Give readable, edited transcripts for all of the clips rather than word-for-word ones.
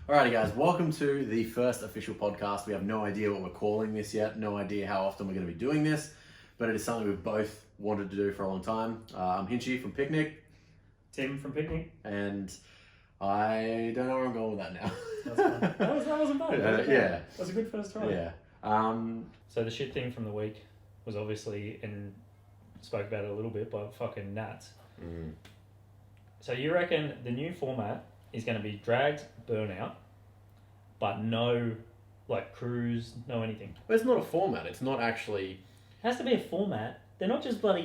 Alrighty guys, welcome to the first official podcast. We have no idea what we're calling this yet, no idea how often we're going to be doing this, but it is something we've both wanted to do for a long time. I'm Hinchy from Picnik. Tim from Picnik. And I don't know where I'm going with that now. That's fine. That wasn't bad. Yeah. That was a good first try. Yeah. So the shit thing from the week was obviously, and spoke about it a little bit, but fucking Nats. Mm. So you reckon the new format is going to be dragged, burnout, but no like cruise, no anything? But it's not a format, it's not actually... It has to be a format. They're not just they're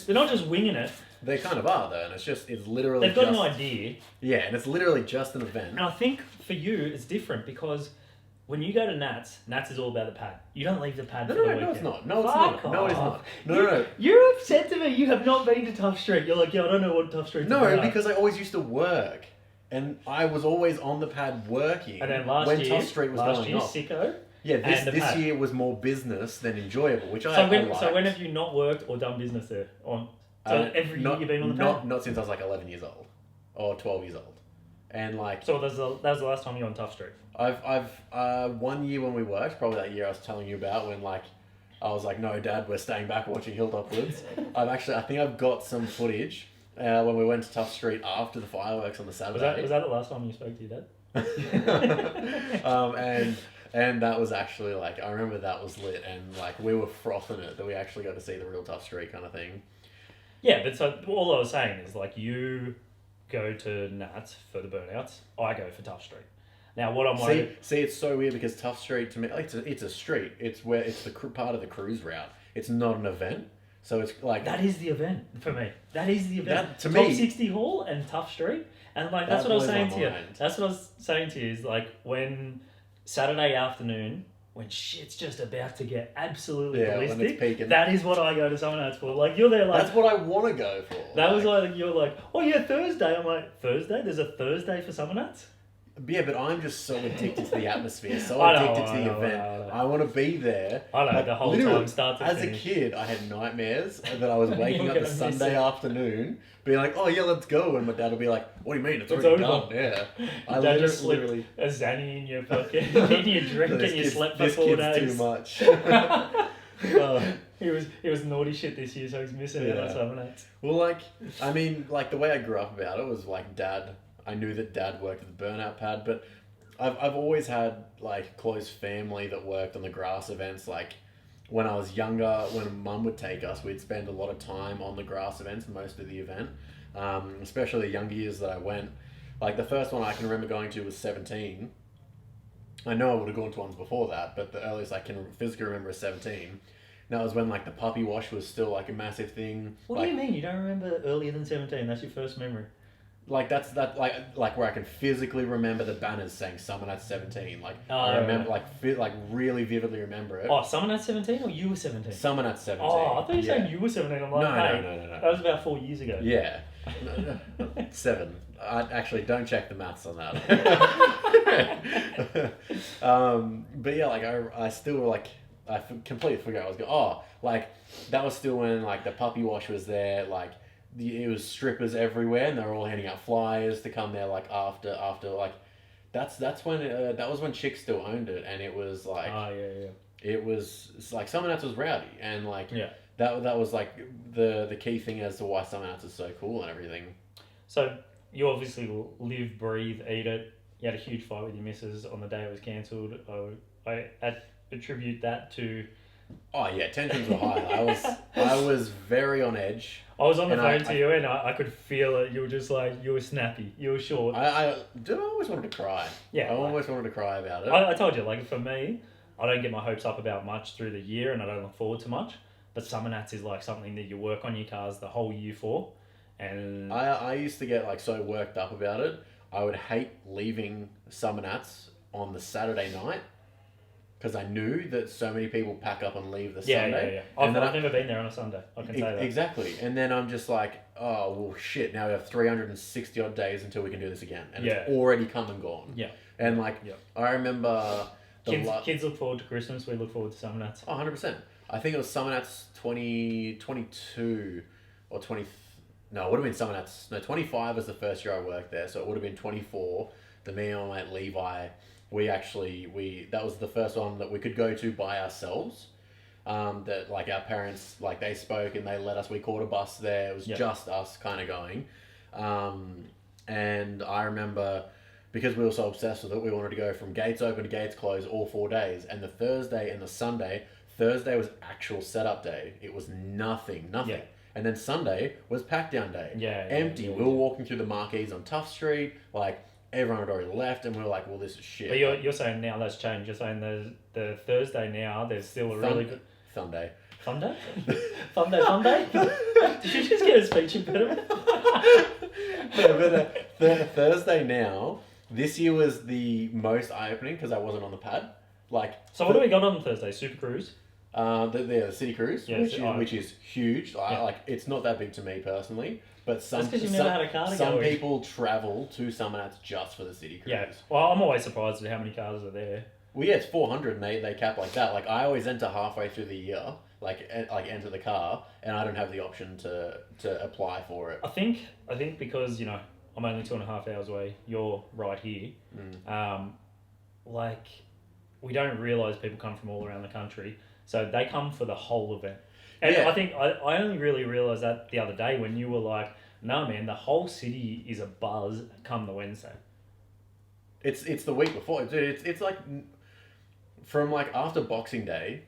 not just winging it. They kind of are though, and it's literally They've got an idea. Yeah, and it's literally just an event. And I think for you it's different because when you go to Nats is all about the pad. You don't leave the pad for the weekend. No, it's not. No, it's Fuck not. No, it's off. not. No. You're upset to me. You have not been to Tough Street. You're like, yeah, I don't know what Tough Street's about. No, because I always used to work. And I was always on the pad working. And then when Tough Street was going off. sicko. Yeah, this year was more business than enjoyable, which I liked. So when have you not worked or done business there? Every year you've been on the pad? Not since I was like 11 years old or 12 years old. And like... So that was the last time you were on Tough Street? I've 1 year when we worked, probably that year I was telling you about, when like I was like, no Dad, we're staying back watching Hilltop Woods. I think I've got some footage when we went to Tough Street after the fireworks on the Saturday. Was that the last time you spoke to your dad? And that was actually like, I remember that was lit, and like we were frothing it that we actually got to see the real Tough Street kind of thing. Yeah, but so all I was saying is like you go to Nats for the burnouts, I go for Tough Street. Now what I'm worried... See, it's so weird because Tough Street to me, it's a street. It's the part of the cruise route. It's not an event. So it's like... That is the event for me. That is the event. To Top me... 60 Hall and Tough Street. And like, that's what I was saying to you. That's what I was saying to you is like when Saturday afternoon, when shit's just about to get absolutely ballistic, when it's peaking. That is what I go to Summernats for. Like, you're there like... That's what I want to go for. That was like, you're like, oh yeah, Thursday. I'm like, Thursday? There's a Thursday for Summernats? Yeah, but I'm just so addicted to the atmosphere, so addicted to the event. I want to be there. I know, like, the whole time start to finish. As a kid, I had nightmares that I was waking up the Sunday afternoon, being like, oh yeah, let's go. And my dad would be like, what do you mean? It's already done. Yeah. I literally... a Zanny in your fucking in your drink and you slept for 4 days. This kid's too much. He was naughty shit this year, so he's missing out on Summernats. Well, like, I mean, like the way I grew up about it was like Dad... I knew that Dad worked at the burnout pad, but I've always had like close family that worked on the grass events. Like when I was younger, when Mum would take us, we'd spend a lot of time on the grass events most of the event, especially the younger years that I went. Like the first one I can remember going to was 17. I know I would have gone to ones before that, but the earliest I can physically remember is 17. And that was when like the puppy wash was still like a massive thing. What do you mean? You don't remember earlier than 17? That's your first memory. Like like where I can physically remember the banners saying Summernats 17. Like I remember like really vividly remember it. Oh, Summernats 17 or you were 17? Summernats 17. Oh, I thought you were saying you were 17. I'm like, no. That was about 4 years ago. Yeah. 7. I actually don't check the maths on that. But yeah, like I still like I completely forgot I was going. Oh, like that was still when like the puppy wash was there. Like it was strippers everywhere, and they were all handing out flyers to come there. Like after like that's when that was when chicks still owned it, and it was like it was like Summernats was rowdy, and like that was like the key thing as to why Summernats is so cool and everything. So you obviously live, breathe, eat it. You had a huge fight with your missus on the day it was cancelled. I attribute that to... Oh yeah, tensions were high. I was very on edge. I was on the phone to you and I could feel it. You were just like, you were snappy. You were short. I always wanted to cry. Yeah. I always wanted to cry about it. I told you, like for me, I don't get my hopes up about much through the year and I don't look forward to much. But Summernats is like something that you work on your cars the whole year for. And I used to get like so worked up about it. I would hate leaving Summernats on the Saturday night because I knew that so many people pack up and leave the Sunday. Yeah. I've never been there on a Sunday. I can say that. Exactly. And then I'm just like, oh, well, shit, now we have 360 odd days until we can do this again. And it's already come and gone. Yeah. And like, I remember... Kids look forward to Christmas. We look forward to Summernats. Oh, 100%. I think it was Summernats 2022 or 20... No, it would have been Summernats... No, 25 was the first year I worked there, so it would have been 24 me and my mate Levi, that was the first one that we could go to by ourselves. That like our parents, like they spoke and they let us, we caught a bus there. It was just us kind of going. And I remember, because we were so obsessed with it, we wanted to go from gates open to gates closed all 4 days. And the Thursday and the Sunday, Thursday was actual setup day. It was nothing. Yeah. And then Sunday was pack down day. Empty. We were walking through the marquees on Tough Street, like everyone had already left, and we were like, well, this is shit. But you're saying now that's changed. You're saying the Thursday now, there's still a really good... Sunday. Sunday? Sunday? Did you just get a speech impediment? But Thursday now, this year was the most eye-opening because I wasn't on the pad. So what do we got on Thursday? Super Cruise? The City Cruise, which is huge. Like it's not that big to me personally, but some people travel to Summernats just for the City Cruise. Yeah, well, I'm always surprised at how many cars are there. Well, yeah, it's 400 and they cap like that. Like I always enter halfway through the year, like enter the car, and I don't have the option to apply for it. I think because I'm only 2.5 hours away. You're right here. We don't realise people come from all around the country. So they come for the whole event. And I think I only really realised that the other day when you were like, no man, the whole city is a buzz come the Wednesday. It's the week before. Dude, it's like from like after Boxing Day,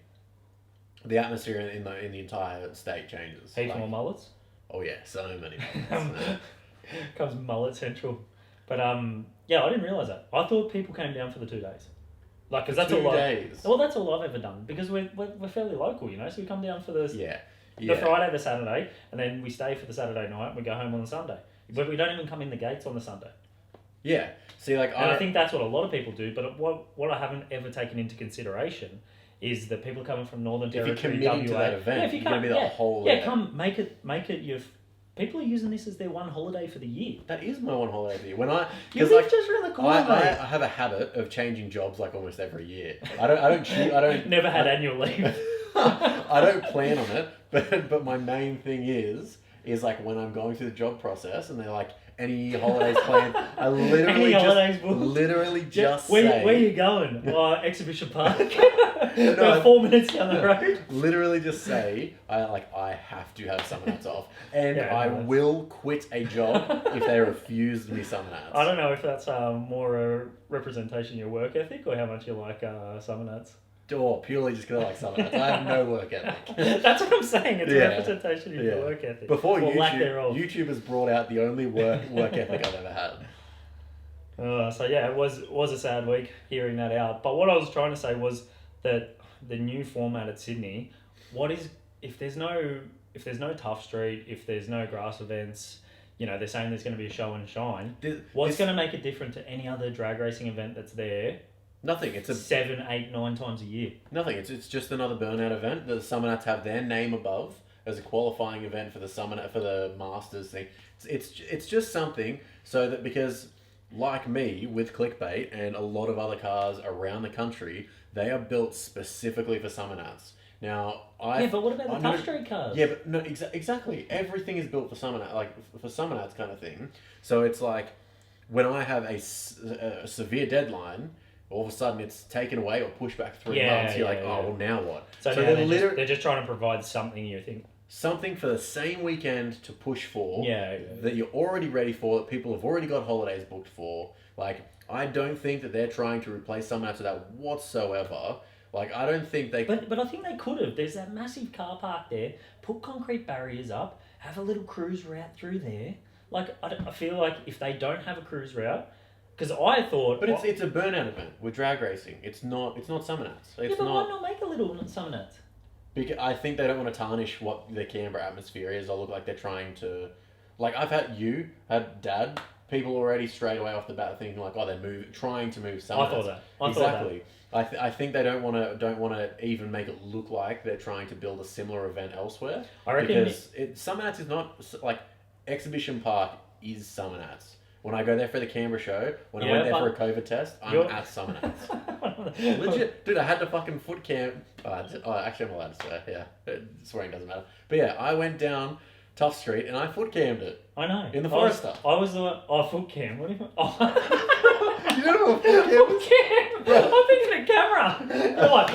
the atmosphere in the entire state changes. Heaps more mullets? Oh yeah, so many mullets. Comes mullet central. But I didn't realise that. I thought people came down for the 2 days. Because that's 2 days. Well, that's all I've ever done because we're fairly local, so we come down for the Friday, the Saturday, and then we stay for the Saturday night. And we go home on the Sunday, but we don't even come in the gates on the Sunday. Yeah, see, I think that's what a lot of people do. But what I haven't ever taken into consideration is that people coming from Northern Territory, if you're committing to that event, you're going to be the whole event. Come make it your. People are using this as their one holiday for the year. That is my one holiday for the year. You live just around the corner, mate. I have a habit of changing jobs like almost every year. I don't. Never had annual leave. I don't plan on it, but my main thing is like when I'm going through the job process and they're like, any holidays planned? I literally just say... Where are you going? Exhibition Park. About 4 minutes down the road. Literally just say, I have to have Summernats off. And I will quit a job if they refuse me Summernats. I don't know if that's more a representation of your work ethic or how much you like Summernats. Or purely just because I like Summernats. I have no work ethic. That's what I'm saying. It's a representation of your work ethic. Before YouTube has brought out the only work ethic I've ever had. It was a sad week hearing that out. But what I was trying to say was that the new format at Sydney, if there's no Tough Street, if there's no grass events, they're saying there's going to be a show and shine. What's going to make it different to any other drag racing event that's there? Nothing. It's 7, 8, 9 times a year. Nothing. It's just another burnout event. The Summernats have their name above as a qualifying event for the Masters thing. It's just something so that because like me with clickbait and a lot of other cars around the country, they are built specifically for Summernats. Now but what about the Tough Street cars? Yeah, but no, exactly. Everything is built for Summernats, for Summernats kind of thing. So it's like when I have a severe deadline. All of a sudden, it's taken away or pushed back 3 months. You're well, now what? So they're just trying to provide something, you think? Something for the same weekend to push for that you're already ready for, that people have already got holidays booked for. I don't think that they're trying to replace Summernats with that whatsoever. I don't think they... But I think they could have. There's that massive car park there. Put concrete barriers up. Have a little cruise route through there. I feel like if they don't have a cruise route... Because I thought... But it's a burnout event with drag racing. It's not Summernats. Why not make a little Summernats? Because I think they don't want to tarnish what the Canberra atmosphere is or look like they're trying to... I've had Dad, people already straight away off the bat thinking they're trying to move Summernats. I thought that. Exactly. I think they don't want to even make it look like they're trying to build a similar event elsewhere. I reckon... Because Summernats is not... Exhibition Park is Summernats. When I go there for the Canberra show, when I went there for a COVID test, I'm at Summernats. Legit. Dude, I had to fucking foot cam... actually, I'm allowed to swear. Yeah. Swearing doesn't matter. But yeah, I went down Tough Street and I foot cammed it. I know. In the Forester. I was the one... foot cam? What do you mean? You don't know what full cam is? I'm thinking a camera. You're like,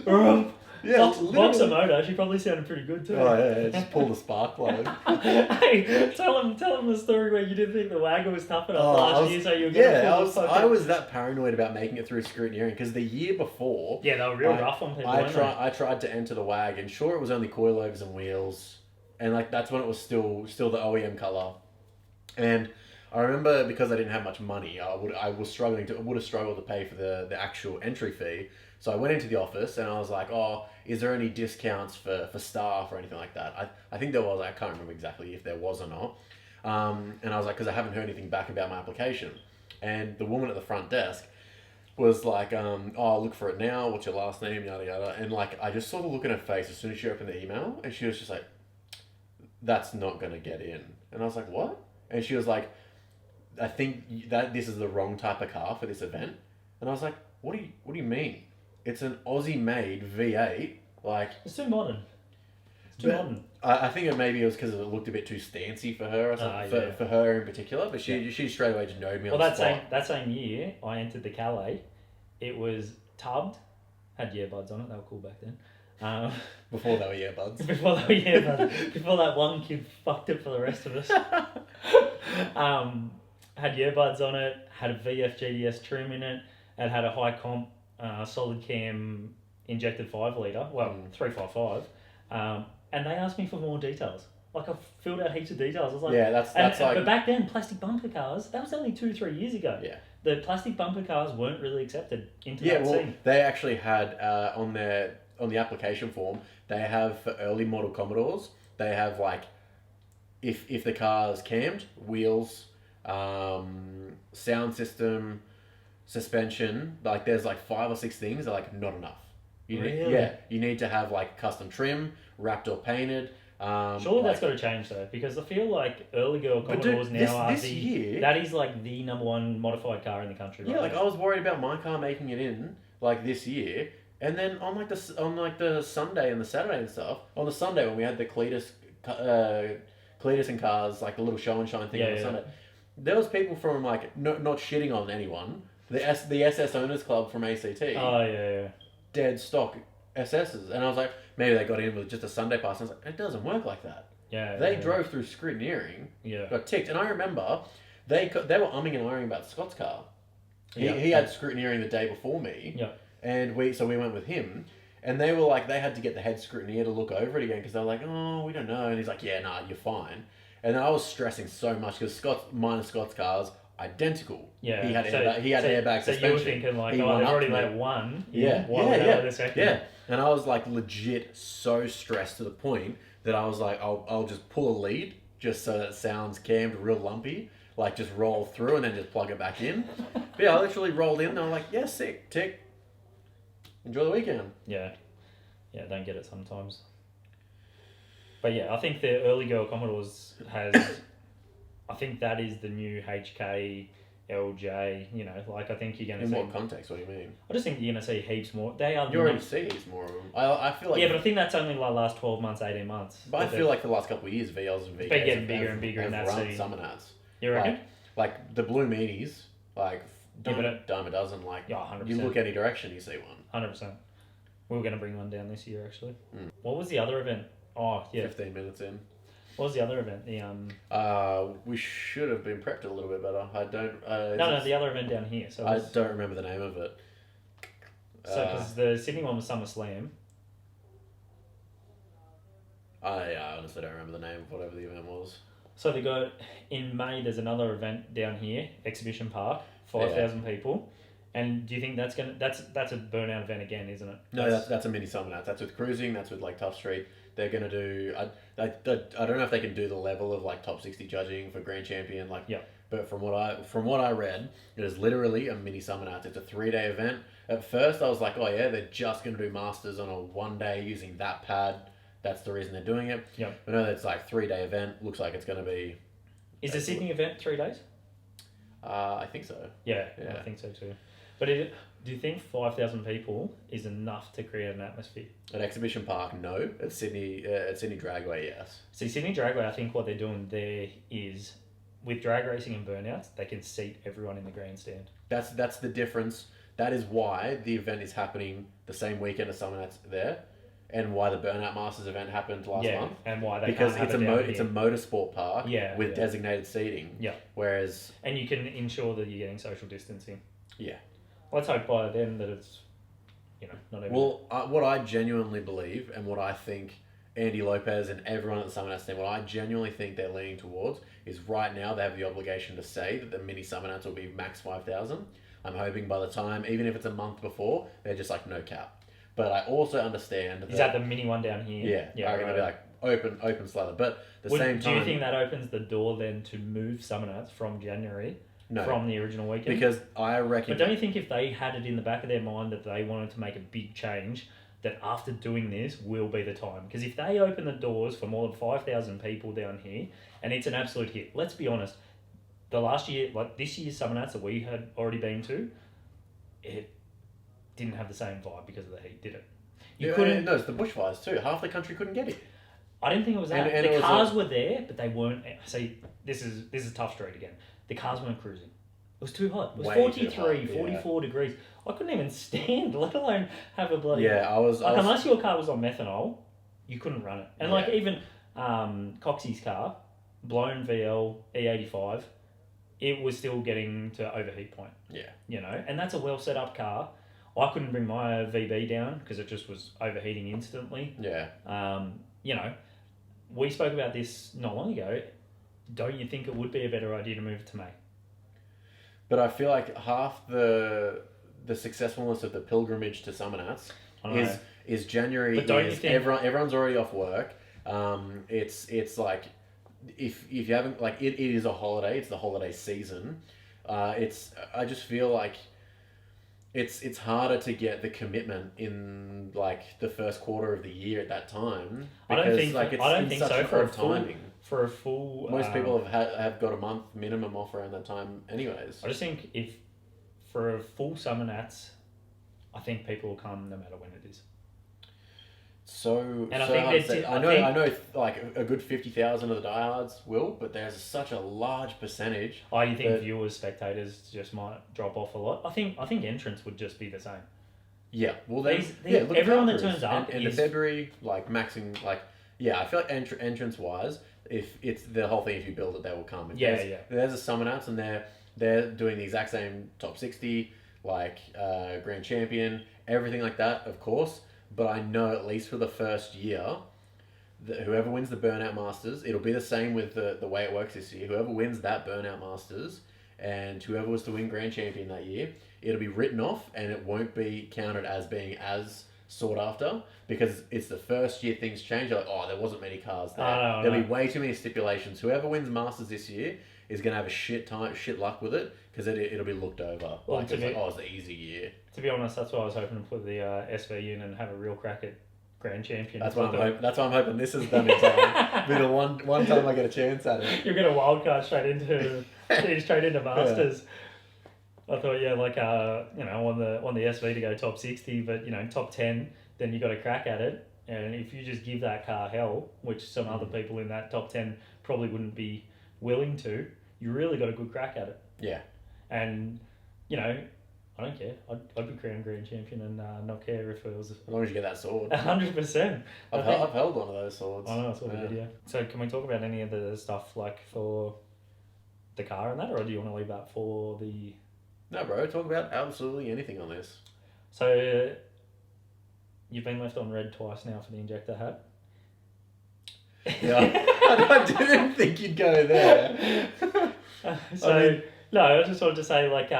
rump. Yeah, Voxer motor, she probably sounded pretty good too. Oh yeah, just pull the spark plug. Hey, tell him the story where you didn't think the wagger was tough enough last year, so you were going to I was that paranoid about making it through Scrutineering because the year before... Yeah, they were real rough on people, I tried to enter the WAG, and sure, it was only coilovers and wheels, and like that's when it was still the OEM colour. And I remember, because I didn't have much money, I would have struggled to pay for the actual entry fee. So I went into the office and I was like, oh, is there any discounts for staff or anything like that? I think there was. I can't remember exactly if there was or not. And I was like, because I haven't heard anything back about my application. And the woman at the front desk was like, oh, look for it now. What's your last name? Yada, yada. And like, I just saw the look in her face as soon as she opened the email, and she was just like, that's not going to get in. And I was like, what? And she was like, I think that this is the wrong type of car for this event. And I was like, what do you mean? It's an Aussie-made V8. Like, it's too modern. It's too modern. I think it was because it looked a bit too stancy for her or something, for her in particular. But she straight away just knowed me on the spot. That same year, I entered the Calais. It was tubbed, had earbuds on it. They were cool back then. Before they were earbuds. Before that one kid fucked it for the rest of us. Had earbuds on it. Had a VF GDS trim in it. It had a high comp. Solid cam injected 5 litre, 355, and they asked me for more details. Like, I filled out heaps of details. I was like, yeah, that's like. But back then, plastic bumper cars, that was only 2-3 years ago. Yeah. The plastic bumper cars weren't really accepted into that scene. They actually had on the application form, they have for early model Commodores, they have like, if the car's cammed, wheels, sound system, suspension, like there's like 5 or 6 things that are like not enough. You need to have like custom trim, wrapped or painted. Surely that's got to change though, because I feel like early girl Commodores that is like the number one modified car in the country. Yeah, like I was worried about my car making it in like this year, and then on the Sunday and the Saturday and stuff. On the Sunday when we had the Cletus and cars, like the little show and shine thing on the Sunday, there was people from like not shitting on anyone. The SS Owners Club from ACT. Oh, yeah. Dead stock SSs. And I was like, maybe they got in with just a Sunday pass. And I was like, it doesn't work like that. Yeah. They drove through Scrutineering. Yeah. Got ticked. And I remember they were umming and ahhing about Scott's car. He had Scrutineering the day before me. Yeah. And we went with him. And they were like, they had to get the head scrutineer to look over it again because they were like, oh, we don't know. And he's like, yeah, nah, you're fine. And I was stressing so much because Scott's cars, identical. Yeah. He had airbag suspension. So you were thinking like, they've already let one. Yeah. The second. Yeah. And I was like legit so stressed to the point that I was like, I'll just pull a lead just so that it sounds cammed real lumpy. Like just roll through and then just plug it back in. But yeah, I literally rolled in and I'm like, yeah, sick, tick. Enjoy the weekend. Yeah. Yeah, don't get it sometimes. But yeah, I think the early girl Commodores I think that is the new HK, LJ, like I think you're going to see... In what context? What do you mean? I just think you're going to see heaps more. They are... You already see heaps more of them. I feel like... Yeah, but I think that's only like last 12 months, 18 months. But I feel like for the last couple of years, VLs and VKs they're getting bigger and bigger in that scene. Summernats. You reckon? Like the blue meanies, like dime a dozen, like 100%. You look any direction, you see one. 100%. We were going to bring one down this year, actually. What was the other event? Oh, yeah. 15 minutes in. What was the other event? We should have been prepped a little bit better. I don't... No, the other event down here. So I don't remember the name of it. So, because the Sydney one was SummerSlam. I honestly don't remember the name of whatever the event was. So they got... In May, there's another event down here, Exhibition Park, 5,000 people. And do you think that's a burnout event again, isn't it? No, that's a mini Summernats. That's with cruising. That's with like Tough Street. They're gonna do. I don't know if they can do the level of like top 60 judging for Grand Champion. Like, yeah. But from what I read, it is literally a mini Summernats. It's a 3-day event. At first, I was like, oh yeah, they're just gonna do masters on a 1 day using that pad. That's the reason they're doing it. Yeah. But no, it's like 3-day event. Looks like it's gonna be. Is the Sydney event 3 days? I think so. Yeah, I think so too. But do you think 5,000 people is enough to create an atmosphere? At Exhibition Park, no. At Sydney Dragway, yes. See, Sydney Dragway, I think what they're doing there is with drag racing and burnouts, they can seat everyone in the grandstand. That's the difference. That is why the event is happening the same weekend as Summernats there, and why the Burnout Masters event happened last month. And why they because can't it's have it's a motorsport park with yeah. designated seating. Yeah. Whereas and you can ensure that you're getting social distancing. Yeah. Let's hope by then that it's, not even. Well, what I genuinely believe, and what I think Andy Lopez and everyone at the Summernats team, what I genuinely think they're leaning towards is right now they have the obligation to say that the mini Summernats will be max 5,000. I'm hoping by the time, even if it's a month before, they're just like no cap. But I also understand Is that the mini one down here? Yeah, I'm going to be like open slather. But same time... Do you think that opens the door then to move Summernats from January? No. From the original weekend? Because I reckon... But don't you think if they had it in the back of their mind that they wanted to make a big change, that after doing this will be the time? Because if they open the doors for more than 5,000 people down here, and it's an absolute hit, let's be honest, the last year, like this year's Summernats that we had already been to, it didn't have the same vibe because of the heat, did it? You couldn't... No, it's the bushfires too. Half the country couldn't get it. I didn't think it was that. And the cars were there, but they weren't... See, this is tough street again. The cars weren't cruising. It was too hot. It was 43, 44 degrees. I couldn't even stand, let alone have a bloody... Yeah, I was... unless your car was on methanol, you couldn't run it. And even Coxie's car, blown VL E85, it was still getting to overheat point. Yeah. And that's a well set up car. I couldn't bring my VB down because it just was overheating instantly. Yeah. We spoke about this not long ago. Don't you think it would be a better idea to move it to May? But I feel like half the successfulness of the pilgrimage to Summernats is January. But don't you think everyone's already off work? It's like if you haven't, like, it is a holiday. It's the holiday season. I just feel like it's harder to get the commitment in like the first quarter of the year at that time. Because, I don't think so for a timing. For a full... Most people have got a month minimum off around that time anyways. I just think if for a full Summernats, I think people will come no matter when it is. I know like a good 50,000 of the diehards will, but there's such a large percentage. Oh, you think viewers, spectators just might drop off a lot? I think entrance would just be the same. Yeah, well, look, everyone that turns up and the February, like maxing, like, I feel like entrance wise, if it's the whole thing, if you build it, they will come. There's a Summernats, and they're doing the exact same top 60, like grand champion, everything like that, of course. But I know at least for the first year, that whoever wins the Burnout Masters, it'll be the same with the way it works this year. Whoever wins that Burnout Masters, and whoever was to win Grand Champion that year, it'll be written off, and it won't be counted as being as sought after, because it's the first year things change. Like, there wasn't many cars there. There'll be way too many stipulations. Whoever wins Masters this year is going to have a shit luck with it, because it'll be looked over. Well, it's the easy year. To be honest, that's why I was hoping to put the SV in and have a real crack at Grand Champion. That's why I'm hoping this is done in time. But one time I get a chance at it. You'll get a wild card straight into Masters. Yeah. I thought, on the SV to go top 60, but top 10, then you got a crack at it. And if you just give that car hell, which some other people in that top 10 probably wouldn't be willing to, you really got a good crack at it. Yeah. And I don't care. I'd be crowned Grand Champion and not care if it was... As long as you get that sword. 100%. I've held one of those swords. I know, I saw the video. So can we talk about any of the stuff like for the car and that, or do you want to leave that for the... No, bro. Talk about absolutely anything on this. So you've been left on red twice now for the injector hat. Yeah. I didn't think you'd go there. No, I just wanted to say, like,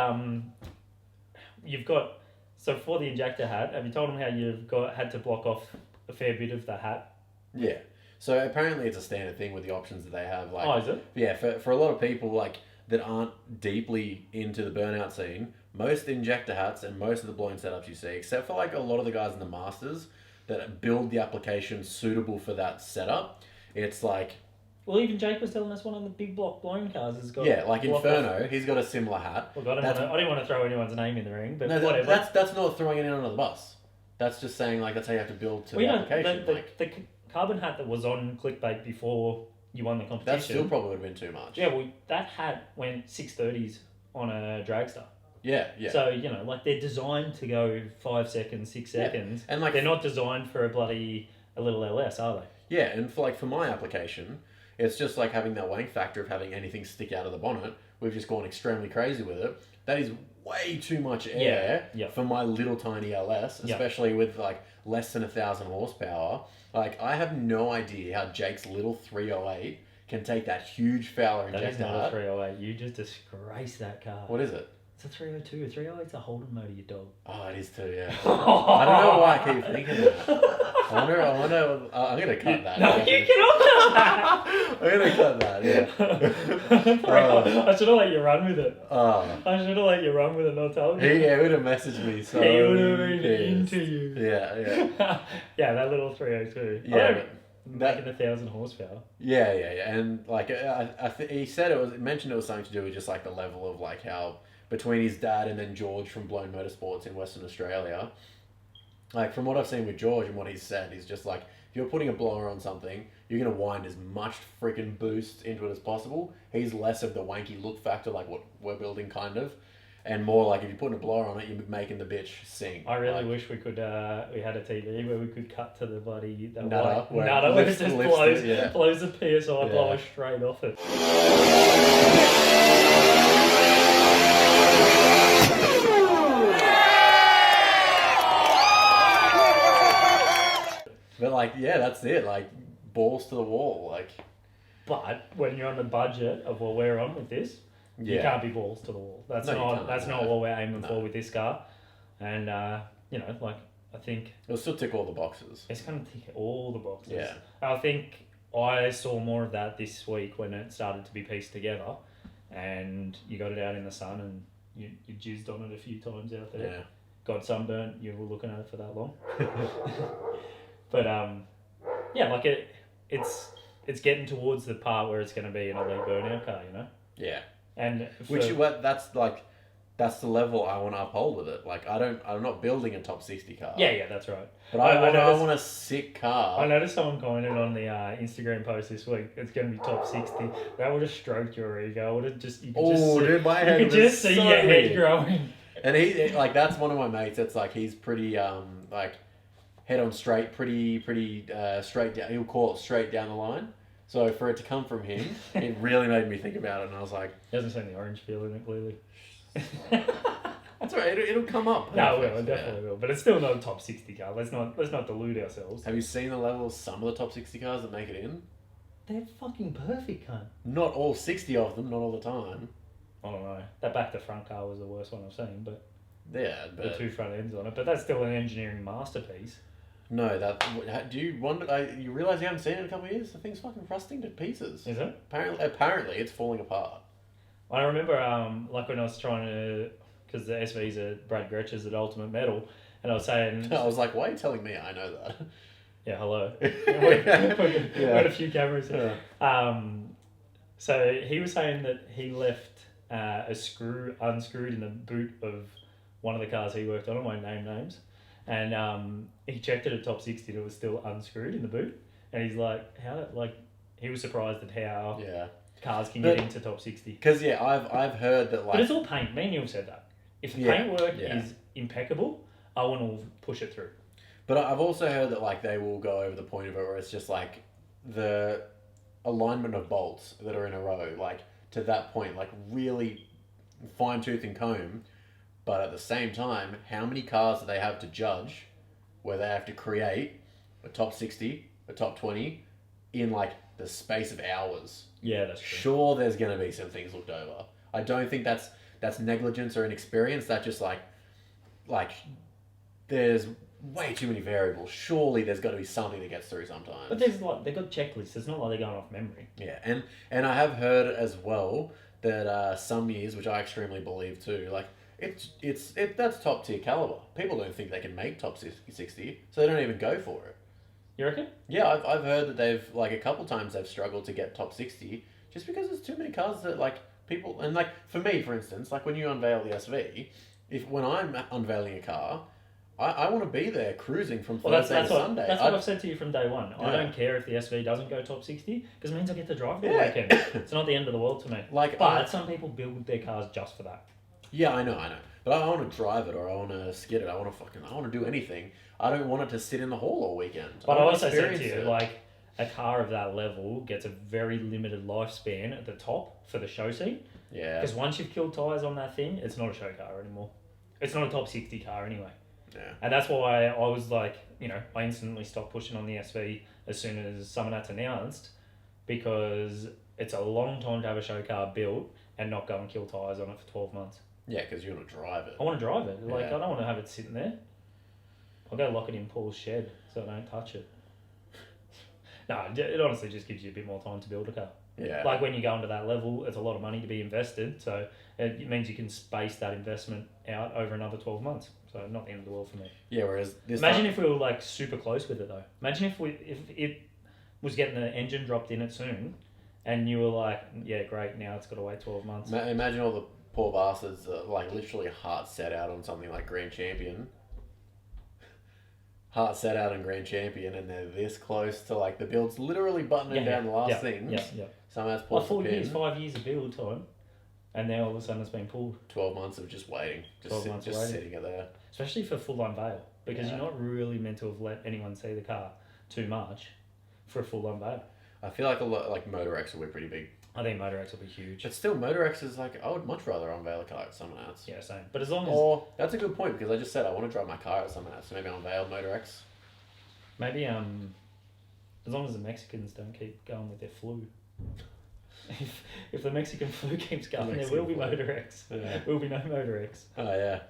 you've got... So for the injector hat, have you told them how you've had to block off a fair bit of the hat? Yeah. So apparently it's a standard thing with the options that they have. Like, is it? Yeah, for a lot of people like that aren't deeply into the burnout scene, most injector hats and most of the blown setups you see, except for like a lot of the guys in the Masters that build the application suitable for that setup, it's like... Well, even Jake was telling us one of the big block blown cars has got... Yeah, like Inferno, he's got a similar hat. Look, I didn't want to throw anyone's name in the ring, but no, whatever. That's not throwing anyone under the bus. That's just saying, like, that's how you have to build to the application. The carbon hat that was on clickbait before you won the competition. That still probably would have been too much. Yeah, well, that hat went 630s on a dragster. Yeah. So, you know, like, they're designed to go 5 seconds, 6 seconds. And like, they're not designed for a little LS, are they? Yeah, and for my application, it's just like having that wank factor of having anything stick out of the bonnet. We've just gone extremely crazy with it. That is way too much air for my little tiny LS, especially with like less than 1,000 horsepower. Like, I have no idea how Jake's little 308 can take that huge Fowler injector. That is not a 308. You just disgrace that car. What is it? It's a 302. A 308's a Holden motor, you dog. Oh, it is too, yeah. I don't know why I keep thinking that. I wonder, I'm going to cut that. No, you cannot cut that. I'm going to cut that, yeah. I should have let you run with it. I should have let you run with it, not told you. He would have messaged me so he would have been into you. Yeah. Yeah, that little 302. Yeah. Making 1,000 horsepower. Yeah. And like, he said mentioned it was something to do with just like the level of like how between his dad and then George from Blown Motorsports in Western Australia. Like, from what I've seen with George and what he's said, he's just like, if you're putting a blower on something, you're going to wind as much freaking boost into it as possible. He's less of the wanky look factor, like what we're building, kind of. And more like, if you're putting a blower on it, you're making the bitch sing. I really wish we could, we had a TV where we could cut to the bloody... Nutter. Where it just blows the PSI blower straight off it. But like, yeah, that's it. Like, balls to the wall. Like, but when you're on the budget of what we're on with this, you can't be balls to the wall. That's not what we're aiming for with this car. And you know, like, I think it'll still tick all the boxes. It's gonna tick all the boxes. Yeah. I think I saw more of that this week when it started to be pieced together, and you got it out in the sun and you jizzed on it a few times out there. Yeah. Got sunburnt. You were looking at it for that long. But yeah, like it's getting towards the part where it's going to be an elite burnout car, you know. Yeah. And that's the level I want to uphold with it. Like, I'm not building a top 60 car. Yeah, that's right. But I want a sick car. I noticed someone commented on the Instagram post this week. It's going to be top 60. That would have stroked your ego. Would have just dude, my head. You could just see your head growing. And he like, that's one of my mates. It's like, he's pretty like, head on straight, pretty straight down. He'll call it straight down the line. So for it to come from him, it really made me think about it. And I was like, he hasn't seen the orange peel in it, clearly. That's all right. It'll come up. No, it definitely will. But it's still not a top 60 car. Let's not delude ourselves. Have you seen the level of some of the top 60 cars that make it in? They're fucking perfect, cunt. Not all 60 of them, not all the time. I don't know. That back to front car was the worst one I've seen, but yeah, the two front ends on it. But that's still an engineering masterpiece. No, do you wonder? You realise you haven't seen it in a couple of years? The thing's fucking rusting to pieces. Is it? Apparently, it's falling apart. I remember, like, when I was trying to, because the SV's at Brad Gretsch's at Ultimate Metal, and I was saying, I was like, why are you telling me? I know that. Yeah, hello. We had a few cameras. Yeah. So he was saying that he left a screw unscrewed in the boot of one of the cars he worked on. I won't name names. And he checked it at top 60 and it was still unscrewed in the boot. And he's like, he was surprised at how cars can get into top 60. Because, I've heard that, like... But it's all paint. Me and you have said that. If the paintwork is impeccable, I want to push it through. But I've also heard that, like, they will go over the point of it where it's just, like, the alignment of bolts that are in a row, like, to that point, like, really fine-tooth and comb. But at the same time, how many cars do they have to judge where they have to create a top 60, a top 20 in, like, the space of hours? Yeah, that's true. Sure, there's going to be some things looked over. I don't think that's negligence or inexperience. That's just, like, there's way too many variables. Surely there's got to be something that gets through sometimes. But they've got checklists. It's not like they're going off memory. Yeah, and I have heard as well that some years, which I extremely believe too, like, that's top tier caliber. People don't think they can make top 60, so they don't even go for it. You reckon? Yeah, I've heard that they've, like, a couple times they've struggled to get top 60 just because there's too many cars that, like, people, and, like, for me, for instance, like, when you unveil the SV, when I'm unveiling a car, I want to be there cruising from Well, Thursday to Sunday. That's what I've said to you from day one. Yeah. I don't care if the SV doesn't go top 60 because it means I get to drive the Yeah. weekend. It's not the end of the world to me. But some people build their cars just for that. Yeah, I know. But I want to drive it or I want to skid it. I want to do anything. I don't want it to sit in the hall all weekend. But I also said to experience you, it. like, a car of that level gets a very limited lifespan at the top for the show seat. Yeah. Because once you've killed tyres on that thing, it's not a show car anymore. It's not a top 60 car anyway. Yeah. And that's why I was like, I instantly stopped pushing on the SV as soon as Summernats announced, because it's a long time to have a show car built and not go and kill tyres on it for 12 months. Yeah, because you want to drive it. I want to drive it. Like, Yeah. I don't want to have it sitting there. I'll go lock it in Paul's shed so I don't touch it. No, it honestly just gives you a bit more time to build a car. Yeah. Like when you go into that level, it's a lot of money to be invested. So it means you can space that investment out over another 12 months. So not the end of the world for me. Yeah, whereas this Imagine if we were like super close with it though. Imagine if it was getting the engine dropped in it soon and you were like, yeah, great, now it's got to wait 12 months. Imagine all the poor bastards like literally heart set out on something like Grand Champion. Heart set out on Grand Champion and they're this close to like the build's literally buttoning down the last things. Yeah. Somehow Well, 4 years, 5 years of build time, and now all of a sudden it's been pulled. 12 months of just waiting. Just sitting it there. Especially for full unveil, because you're not really meant to have let anyone see the car too much for a full unveil. I feel like a lot like Motor X will be pretty big. I think Motor X will be huge. But still, Motor X is like, I would much rather unveil a car at Summernats. Yeah, same. But as long as... Or, that's a good point, because I just said I want to drive my car at Summernats, so maybe I'll unveil Motor X. Maybe, as long as the Mexicans don't keep going with their flu. If the Mexican flu keeps going, there will be Motor X. Yeah. There will be no Motor X. Oh, yeah.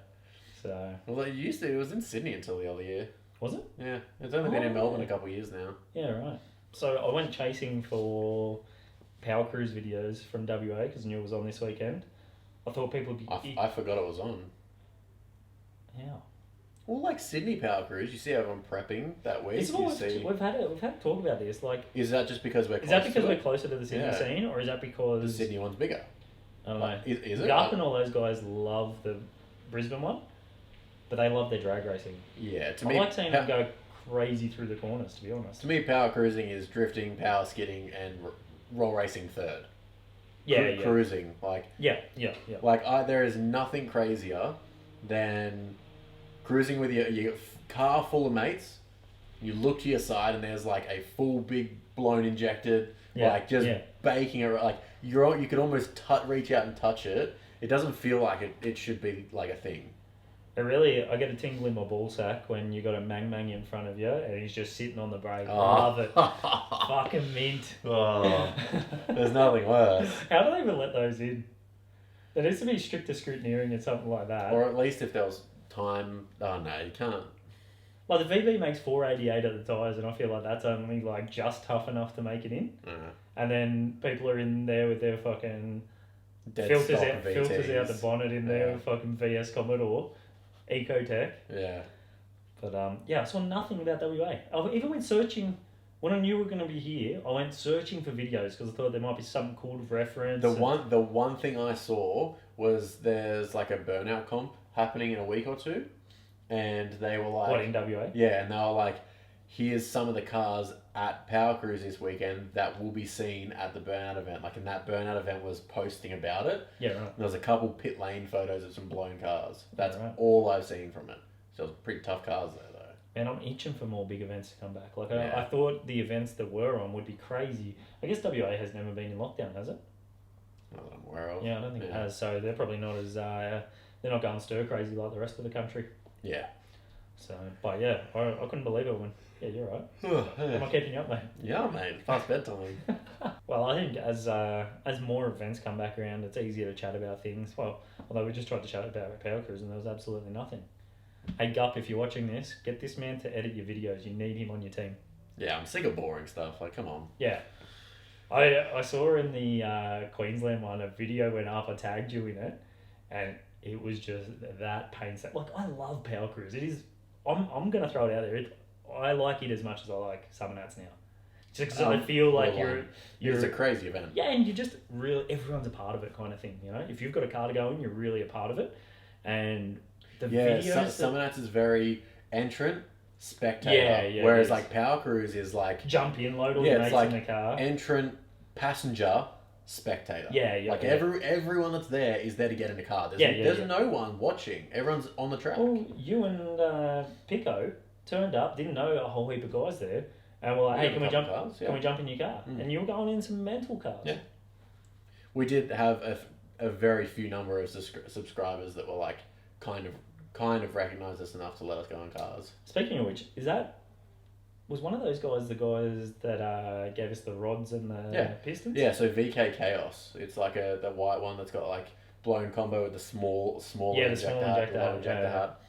So... Well, it was in Sydney until the other year. Was it? Yeah. It's only been in Melbourne a couple of years now. Yeah, right. So I went chasing for Powercruise videos from WA because I knew it was on this weekend. I thought people would be... I forgot it was on. How? Well, like Sydney Powercruise, you see everyone prepping that week. We've had a talk about this. Like, is that just because we're we're closer to the Sydney scene, or is that the because Sydney one's bigger? I don't know. Is it? Gup and all those guys love the Brisbane one, but they love their drag racing. Yeah, I like seeing them go crazy through the corners. To be honest, to me, power cruising is drifting, power skidding, and roll racing third. Cruising, like Like there is nothing crazier than cruising with your car full of mates. You look to your side and there's like a full big blown injected, baking it. Like you could almost reach out and touch it. It doesn't feel like it should be like a thing. I get a tingle in my ball sack when you got a Mang Mang in front of you and he's just sitting on the brake. Oh. Love it. Fucking mint. Oh, there's nothing worse. How do they even let those in? There needs to be stricter scrutineering and something like that. Or at least if there was time. Oh no, you can't. Like the VB makes 488 at the tyres and I feel like that's only like just tough enough to make it in. And then people are in there with their fucking filters out the bonnet in there with fucking VS Commodore. Ecotech. Yeah. But I saw nothing about WA. I even went searching when I knew we were going to be here. I went searching for videos because I thought there might be something cool to reference. The one thing I saw was there's like a burnout comp happening in a week or two, and they were like, what, in WA? Yeah, and they were like, here's some of the cars at Powercruise this weekend that will be seen at the burnout event. Like, and that burnout event was posting about it. Yeah, right. And there was a couple pit lane photos of some blown cars. That's all I've seen from it. So it was pretty tough cars there, though. And I'm itching for more big events to come back. Like, I thought the events that were on would be crazy. I guess WA has never been in lockdown, has it? Not that I'm aware of. Yeah, I don't think it has. So they're probably not as... they're not going stir crazy like the rest of the country. Yeah. So, but yeah, I couldn't believe it when... Yeah, you're right. Am I keeping you up, mate? Yeah, mate. Fast bedtime. Well, I think as more events come back around, it's easier to chat about things. Well, although we just tried to chat about Powercruise and there was absolutely nothing. Hey, Gup, if you're watching this, get this man to edit your videos. You need him on your team. Yeah, I'm sick of boring stuff. Like, come on. Yeah. I saw in the Queensland one, a video went up, I tagged you in it, and it was just that painstaking. Like, I love Powercruise. It is... I'm going to throw it out there. I like it as much as I like Summernats now. Just because I feel like you're... It's a crazy event. Yeah, and you just really... Everyone's a part of it kind of thing, you know? If you've got a car to go in, you're really a part of it. And the videos... Summernats is very... entrant, spectator. Yeah, Whereas it is. like Powercruise is like Jump in, load all yeah, your it's mates like in the car. entrant, passenger, spectator. Yeah. Like everyone that's there is there to get in the car. There's no one watching. Everyone's on the track. Well, you and Pico turned up, didn't know a whole heap of guys there, and we're like, We "Hey, have can a we couple jump? cars, yeah. Can we jump in your car?" And you were going in some mental cars. Yeah. We did have a very few number of subscribers that were like kind of recognized us enough to let us go in cars. Speaking of which, was one of those guys the guys that gave us the rods and the pistons? Yeah, so VK Chaos. It's like the white one that's got like blown combo with the small the small injector hat.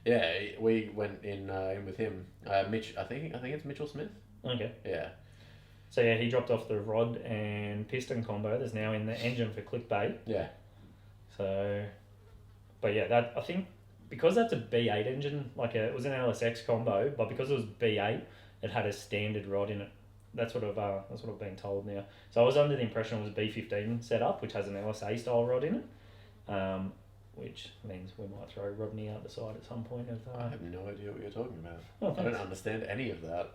Yeah, we went in with him. Mitch, I think it's Mitchell Smith. Okay. Yeah. So yeah, he dropped off the rod and piston combo that's now in the engine for clickbait. Yeah. So, but yeah, that I think because that's a B8 engine, it was an LSX combo, but because it was B8, it had a standard rod in it. That's what I've been told now. So I was under the impression it was a B15 setup, which has an LSA style rod in it, which means we might throw Rodney out the side at some point. I have no idea what you're talking about. Oh, I don't understand any of that.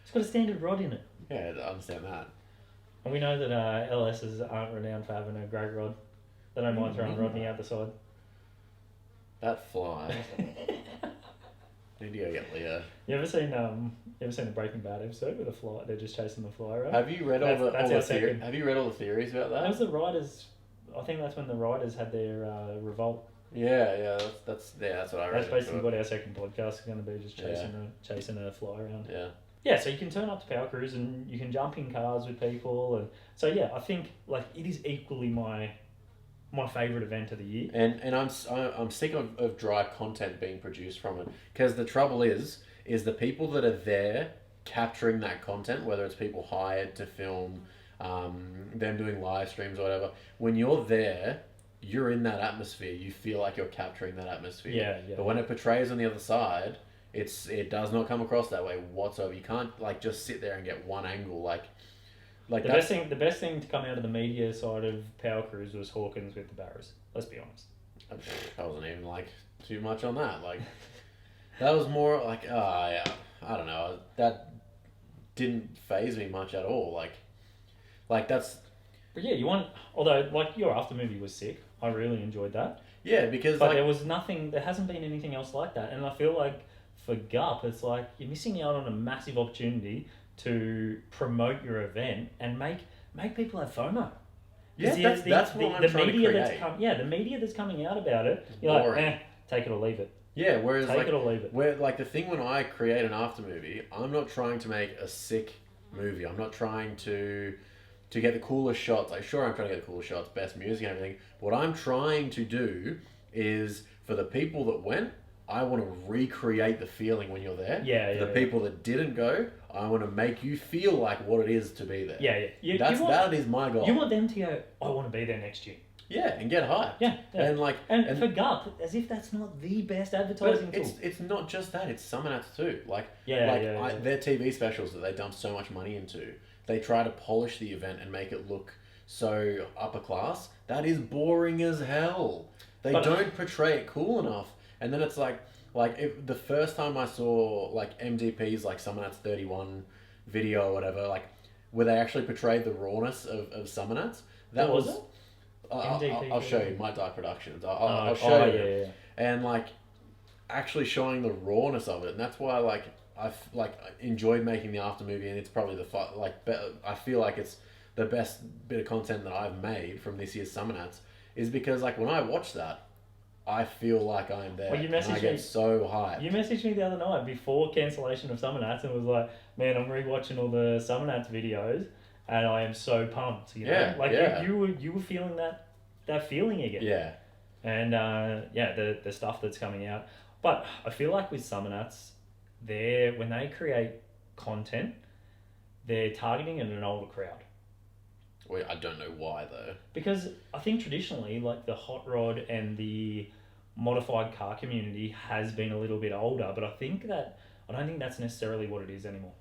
It's got a standard rod in it. Yeah, I understand that. And we know that LSs aren't renowned for having a great rod. They don't mind throwing Rodney out the side. That fly. Need to go get Leo. You ever seen the Breaking Bad episode with the fly? They're just chasing the fly around. Have you read all the theories about that? That was the writers. I think that's when the writers had their revolt. Yeah, that's what I read. That's basically what our second podcast is going to be, just chasing a fly around. Yeah. Yeah, so you can turn up to Powercruise and you can jump in cars with people, and so yeah, I think it is equally my favourite event of the year. And I'm sick of dry content being produced from it, because the trouble is the people that are there capturing that content, whether it's people hired to film, them doing live streams or whatever. When you're there, you're in that atmosphere. You feel like you're capturing that atmosphere. Yeah. But when it portrays on the other side, it does not come across that way whatsoever. You can't just sit there and get one angle. The best thing to come out of the media side of Powercruise was Hawkins with the Barrows. Let's be honest. I wasn't even too much on that. That was more I don't know. That didn't faze me much at all. That's. But yeah, although your after movie was sick. I really enjoyed that. Yeah, because there was nothing. There hasn't been anything else like that, and I feel like for Gup, it's you're missing out on a massive opportunity to promote your event and make people have FOMO. Yeah, that's what I'm trying to create. The media that's coming out about it, you're boring. Take it or leave it. Yeah, whereas take it or leave it. Where the thing when I create an after movie, I'm not trying to make a sick movie. I'm not trying to get the coolest shots. Sure, I'm trying to get the coolest shots, best music and everything. What I'm trying to do is, for the people that went, I want to recreate the feeling when you're there. Yeah, For the people that didn't go, I want to make you feel like what it is to be there. Yeah. That is my goal. You want them to go, I want to be there next year. Yeah, and get hyped. Yeah. And for Gup, as if that's not the best advertising tool. It's not just that, it's Summernats too. Their TV specials that they dump so much money into, they try to polish the event and make it look so upper class. That is boring as hell. They don't portray it cool enough. And then it's if the first time I saw MDP's Summernats 31 video or whatever, where they actually portrayed the rawness of Summernats, that was it? I'll show you my Dark Productions. I'll show you. Yeah. And actually showing the rawness of it, and that's why I've enjoyed making the after movie, and it's probably I feel like it's the best bit of content that I've made from this year's Summernats, is because when I watch that, I feel like I'm there. Well, I get so hyped. You messaged me the other night before cancellation of Summernats and was like, man, I'm rewatching all the Summernats videos and I am so pumped. You know? You were feeling that feeling again. Yeah. And the stuff that's coming out. But I feel like with Summernats, when they create content, they're targeting an older crowd. Well, I don't know why though. Because I think traditionally, the hot rod and the modified car community has been a little bit older, but I don't think that's necessarily what it is anymore.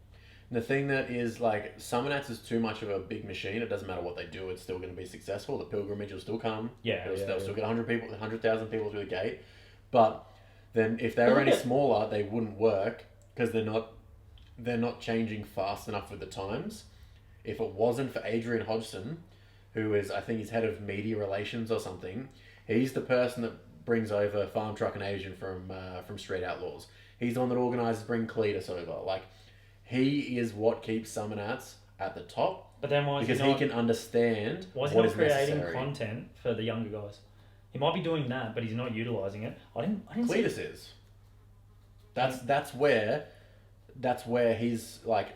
The thing that is Summernats is too much of a big machine. It doesn't matter what they do; it's still going to be successful. The pilgrimage will still come. They'll still get 100,000 people through the gate. But then if they But were look any at- smaller, they wouldn't work because they're not changing fast enough with the times. If it wasn't for Adrian Hodgson, who is, I think he's head of media relations or something, he's the person that brings over Farm Truck and Asian from Street Outlaws. He's the one that organises bring Cletus over. Like, he is what keeps Summernats at the top. But then why is because he not, he can understand why is he what not is creating necessary. content for the younger guys? He might be doing that, but he's not utilising it. I didn't see Cletus is. That's where he's like.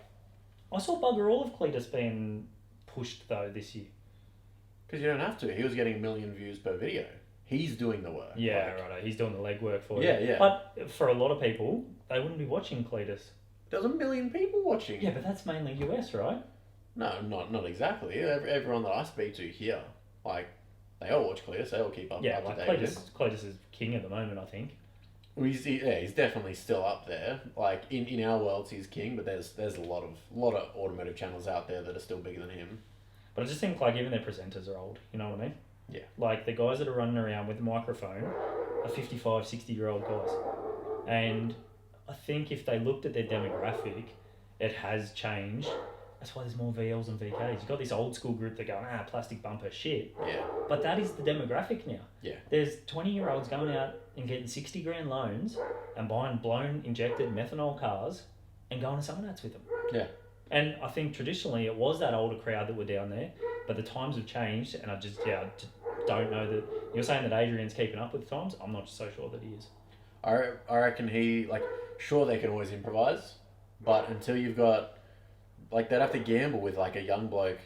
I saw bugger all of Cletus being pushed though this year. Because you don't have to. He was getting 1 million views per video. He's doing the work. Yeah, right. He's doing the legwork for Yeah, you. yeah. But for a lot of people, they wouldn't be watching Cletus. There's 1 million people watching. Yeah, but that's mainly US, right? No, not exactly. Everyone that I speak to here, like, they all watch Cletus. They all keep up. Yeah, up like to date with Cletus is king at the moment, I think. him. He's definitely still up there. Like in our worlds, he's king. But there's a lot of automotive channels out there that are still bigger than him. But I just think like even their presenters are old. You know what I mean? Yeah. Like the guys that are running around with a microphone are 55, 60-year-old guys. And I think if they looked at their demographic, it has changed. That's why there's more VLs and VKs. You've got this old school group that go, plastic bumper shit. Yeah. But that is the demographic now. Yeah. There's 20-year-olds going out and getting 60 grand loans and buying blown injected methanol cars and going to Summernats with them. Yeah. And I think traditionally it was that older crowd that were down there, but the times have changed, and I just don't know that. You're saying that Adrian's keeping up with the times. I'm not so sure that he is. I reckon he, like, sure they can always improvise, but until you've got, like, they'd have to gamble with like a young bloke.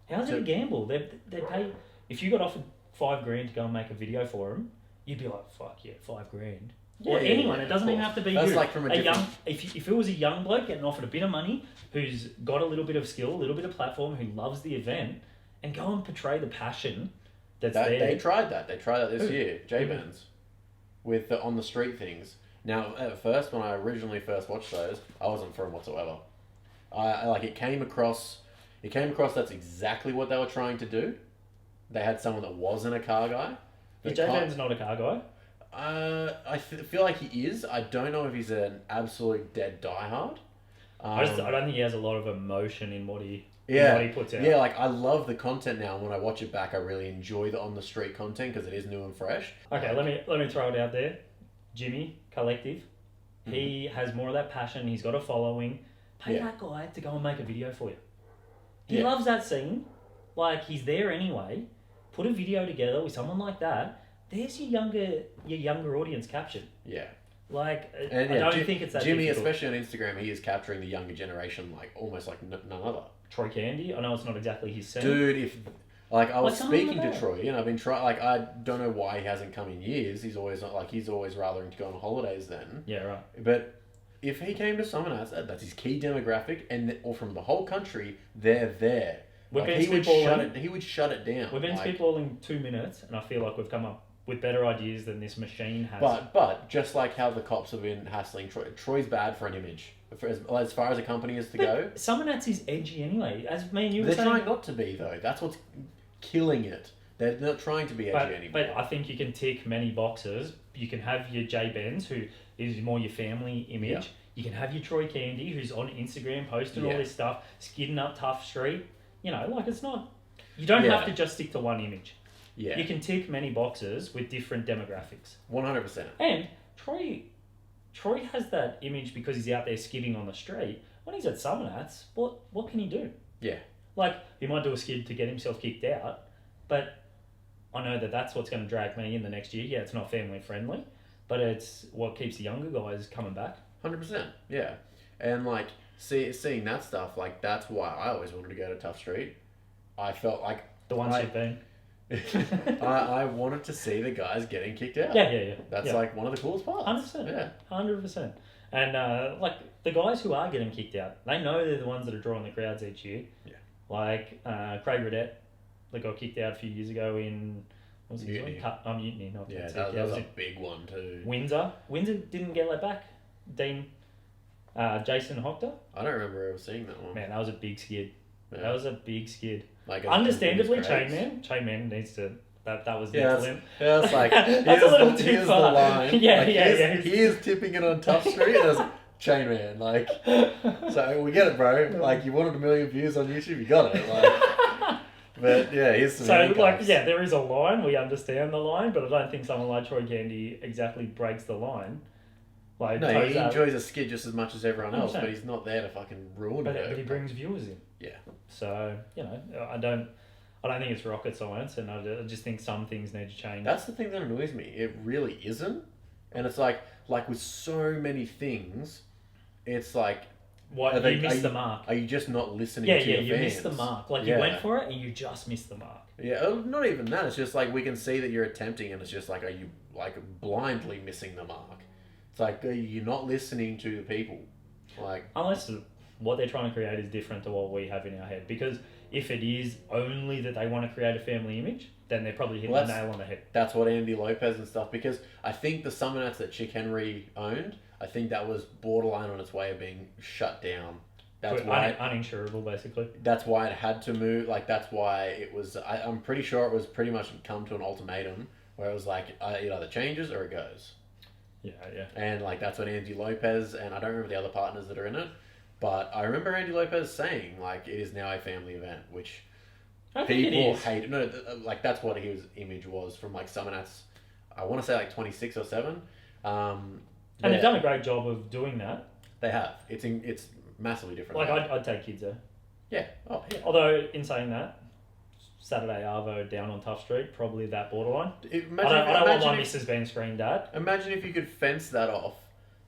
How's it a gamble? They pay. If you got offered $5 grand to go and make a video for him, you'd be like, fuck yeah, $5 grand. Or anyone. It doesn't even have to be That's you. like from a different... young. If it was a young bloke getting offered a bit of money, who's got a little bit of skill, a little bit of platform, who loves the event, and go and portray the passion that's there. They tried that. They tried that this Who? year. J-Bands. With the on the street things. Now, at first, when I originally first watched those, I wasn't for them whatsoever. It came across that's exactly what they were trying to do. They had someone that wasn't a car guy. Is J-Man's not a car guy? I feel like he is. I don't know if he's an absolute dead diehard. I don't think he has a lot of emotion in what he puts out. Yeah, like I love the content now. And when I watch it back, I really enjoy the on the street content because it is new and fresh. Okay, let me throw it out there. Jimmy Collective, he has more of that passion. He's got a following. Pay that guy to go and make a video for you. He loves that scene. Like he's there anyway. Put a video together with someone like that. There's your younger audience captured. Yeah. Like, I don't think it's that Jimmy, difficult. especially on Instagram, he is capturing the younger generation like almost like none other. Troy Candy, I know it's not exactly his scene. Dude, I was someone speaking like to that. Troy, and I've been trying. Like, I don't know why he hasn't come in years. He's always rathering to go on holidays then. Yeah, right. But if he came to Summernats, that's his key demographic, or from the whole country, they're there. He would shut it down. We've been spitballing 2 minutes, and I feel like we've come up with better ideas than this machine has. But just like how the cops have been hassling Troy, Troy's bad for an image. As far as a company is to go. Summernats is edgy anyway. As me and you were They're saying, trying not to be though. That's what's killing it. They're not trying to be edgy anymore. But I think you can tick many boxes. You can have your J Benz, who is more your family image. Yeah. You can have your Troy Candy, who's on Instagram posting all this stuff, skidding up tough street. You know, like it's not. You don't have to just stick to one image. Yeah. You can tick many boxes with different demographics. 100%. And Troy has that image because he's out there skidding on the street. When he's at Summernats, what can he do? Yeah. Like, he might do a skid to get himself kicked out, but I know that that's what's going to drag me in the next year. Yeah, it's not family friendly, but it's what keeps the younger guys coming back. 100%. Yeah. And like seeing that stuff, like that's why I always wanted to go to Tough Street. I felt like The ones you've been. I wanted to see the guys getting kicked out. Yeah. That's like one of the coolest parts. 100%. Yeah. 100%. And like the guys who are getting kicked out, they know they're the ones that are drawing the crowds each year. Yeah. Like Craig Redette, that got kicked out a few years ago in what was his Mutiny. one? Mutiny. Not Yeah, that that was a big one too. Windsor didn't get let back. Jason Hochter. I don't remember ever seeing that one. Man, that was a big skid. Yeah. That was a big skid. Like Understandably, Chainman Chainman needs to. that was Yeah, next limp. it's like, That's a little too here's the far. line. Yeah, like, yeah. Here's tipping it on Tough Street. And there's Chain Man. Like, so we get it, bro. Like, you wanted 1 million views on YouTube, you got it. Like, but yeah, here's some handcuffs. Like, yeah, there is a line. We understand the line, but I don't think someone like Troy Candy exactly breaks the line. Like, no, he enjoys a skid just as much as everyone else, 100%. but he's not there to fucking ruin it. But he brings viewers in. Yeah. So, you know, I don't think it's rocket science, and I just think some things need to change. That's the thing that annoys me. It really isn't. And it's like with so many things, it's like... What, you missed the mark. Are you just not listening to your your fans? you missed the mark. Like, you went for it, and you just missed the mark. Yeah, not even that. It's just like, we can see that you're attempting, and it's just like, are you like blindly missing the mark? It's like, you're not listening to the people. Like, unless what they're trying to create is different to what we have in our head. Because if it is only that they want to create a family image, then they're probably hitting the nail on the head. That's what Andy Lopez and stuff, because I think the Summernats that Chick Henry owned, I think that was borderline on its way of being shut down. That's why uninsurable, basically. That's why it had to move. Like, that's why it was. I'm pretty sure it was pretty much come to an ultimatum where it was like, it either changes or it goes. Yeah, yeah. And like, that's what Andy Lopez, and I don't remember the other partners that are in it, but I remember Andy Lopez saying like, it is now a family event, which people hate. No, like, that's what his image was from like Summernats. I want to say like 26 or 7. And they've done a great job of doing that. They have. It's massively different. Like, I'd take kids there. Yeah. Oh, yeah. Although, in saying that, Saturday Arvo down on Tough Street, probably that borderline. I don't want my missus being screened at. Imagine if you could fence that off,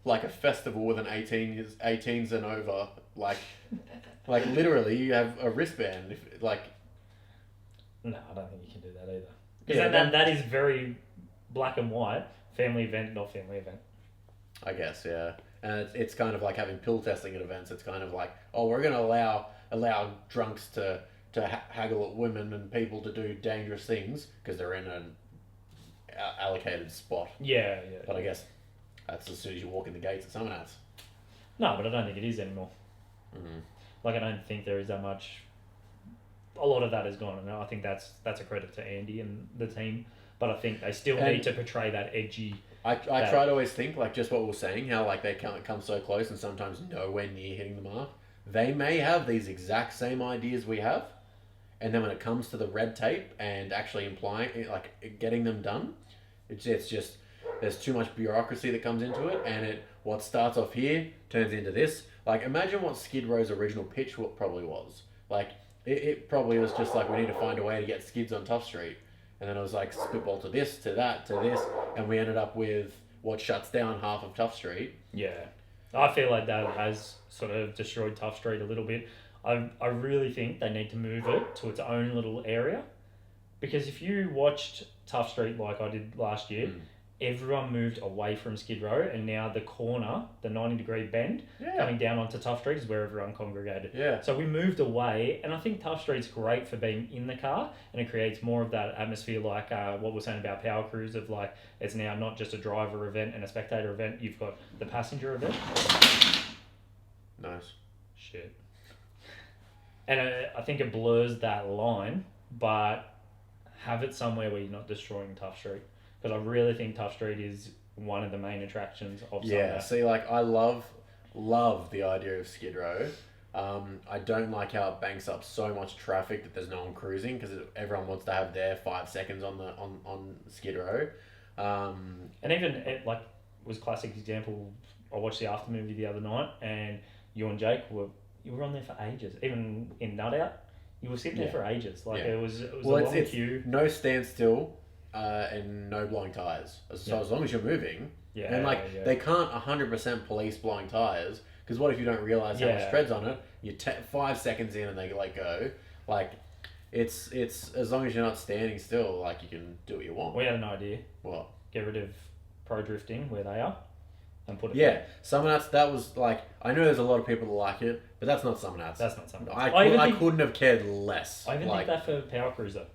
like a festival with an 18s and over, like literally you have a wristband. If like, no, I don't think you can do that either. Because that is very black and white. Family event, not family event. I guess, yeah. And it's kind of like having pill testing at events. It's kind of like, oh, we're going to allow drunks to haggle at women and people to do dangerous things because they're in an allocated spot. Yeah, yeah. But I guess that's as soon as you walk in the gates at Summernats. No, but I don't think it is anymore. Mm-hmm. Like, I don't think there is that much. A lot of that is gone, and I think that's a credit to Andy and the team. But I think they still need to portray that edgy. I try to always think, like, just what we're saying, how like they can't come so close and sometimes nowhere near hitting the mark. They may have these exact same ideas we have, and then when it comes to the red tape and actually implying, like, getting them done, it's just there's too much bureaucracy that comes into it, and what starts off here turns into this. Like, imagine what Skid Row's original pitch probably was. Like, it probably was just like, we need to find a way to get skids on Tough Street. And then it was like spitball to this, to that, to this, and we ended up with what shuts down half of Tough Street. Yeah. I feel like that has sort of destroyed Tough Street a little bit. I really think they need to move it to its own little area. Because if you watched Tough Street like I did last year, everyone moved away from Skid Row, and now the corner, the 90-degree bend, coming down onto Tough Street is where everyone congregated. Yeah. So we moved away, and I think Tough Street's great for being in the car, and it creates more of that atmosphere like what we're saying about Powercruise, of like, it's now not just a driver event and a spectator event, you've got the passenger event. Nice. Shit. And I think it blurs that line, but have it somewhere where you're not destroying Tough Street. Because I really think Tough Street is one of the main attractions of Summernats. Yeah, see, like, I love the idea of Skid Row. I don't like how it banks up so much traffic that there's no one cruising, because everyone wants to have their 5 seconds on Skid Row. And even, it was a classic example. I watched the after movie the other night, and you and Jake you were on there for ages. Even in Nut Out, you were sitting there for ages. Like, it was a long queue. No standstill. And no blowing tyres. So as long as you're moving, and they can't 100% police blowing tyres, because what if you don't realise how much tread's on it? You're 5 seconds in and they go. Like, it's as long as you're not standing still, like, you can do what you want. We had an idea. What? Get rid of pro drifting where they are, and put it. Yeah, Summernats. That was like, I know there's a lot of people that like it, but that's not Summernats. That's not Summernats. I couldn't have cared less. I even think that for Powercruise though.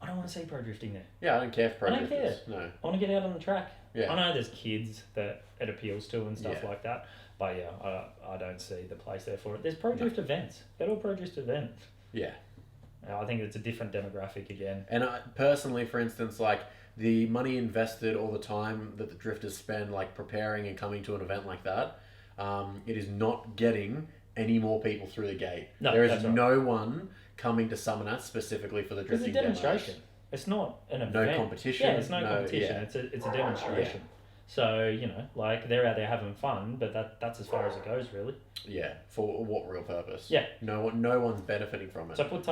I don't want to see pro drifting there. Yeah, I don't care for pro drifters. I don't care. No. I want to get out on the track. Yeah. I know there's kids that it appeals to and stuff like that, but yeah, I don't see the place there for it. There's pro drift events. Go to a pro drift event. Yeah. I think it's a different demographic again. And personally, for instance, like the money invested, all the time that the drifters spend, like preparing and coming to an event like that, it is not getting any more people through the gate. No, there is that's right. no one coming to Summernats specifically for the It's a drifting demonstration. demos. It's not an event. No competition. Yeah, it's no competition. Yeah. It's a demonstration. So, you know, like they're out there having fun, but that's as far as it goes, really. Yeah, for what real purpose? Yeah. No one's benefiting from it. So put